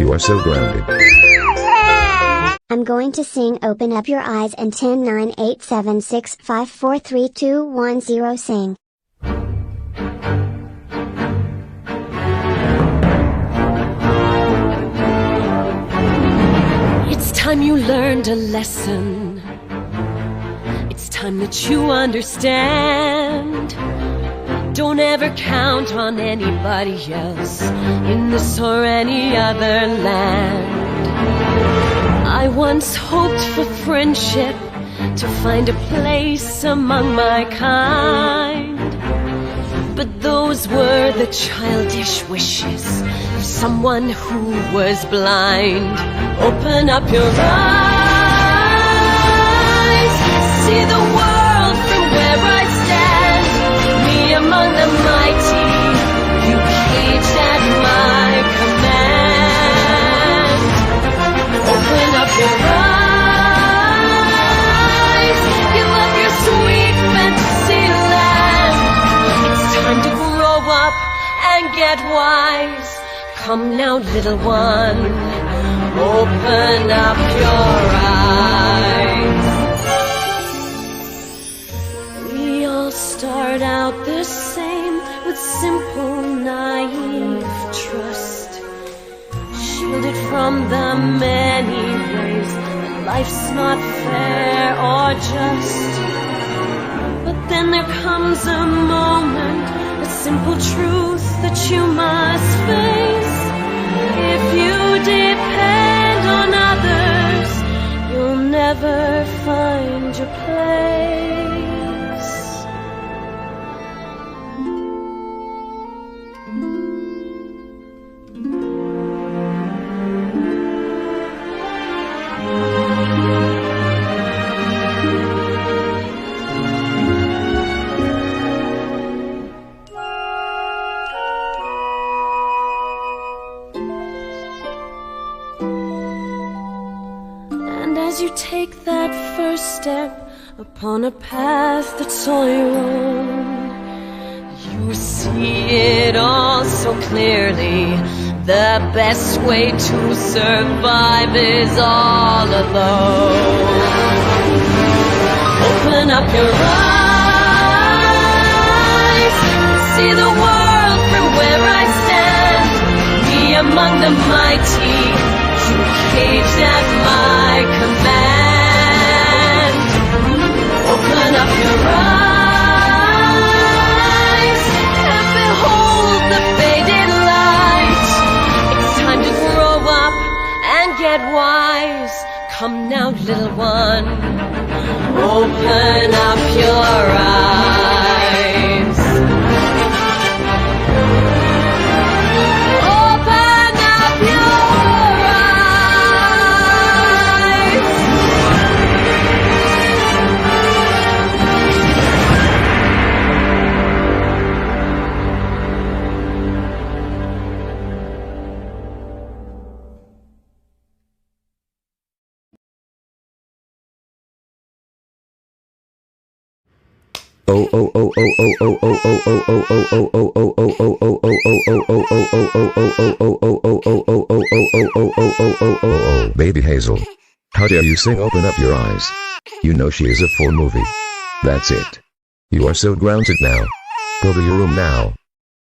You are so grounded. I'm going to sing Open Up Your Eyes and 10 9 8 7 6 5 4 3 2 1 0 sing. It's time you learned a lesson. It's time that you understand. Don't ever count on anybody else in this or any other land. I once hoped for friendship, to find a place among my kind. But those were the childish wishes of someone who was blind. Open up your eyes, see the world from where I stand. Me among the mighty, you caged at my command. Open up your eyes, give up your sweet fantasy land. It's time to grow up and get wise. Come now, little one, open up your eyes. We all start out the same, with simple, naive trust, shielded from the many ways that life's not fair or just. But then there comes a moment, a simple truth that you must face. If you depend on others, you'll never find your place. As you take that first step upon a path that's all your own, you see it all so clearly. The best way to survive is all alone. Open up your eyes, see the world from where I stand. Be among the mighty, you caged at my command. Open up your eyes and behold the faded light. It's time to grow up and get wise. Come now, little one, open up your eyes. Open up your Baby Hazel. How dare you sing Open Up Your Eyes? You know she is a full movie. That's it. You are so grounded now. Go to your room now.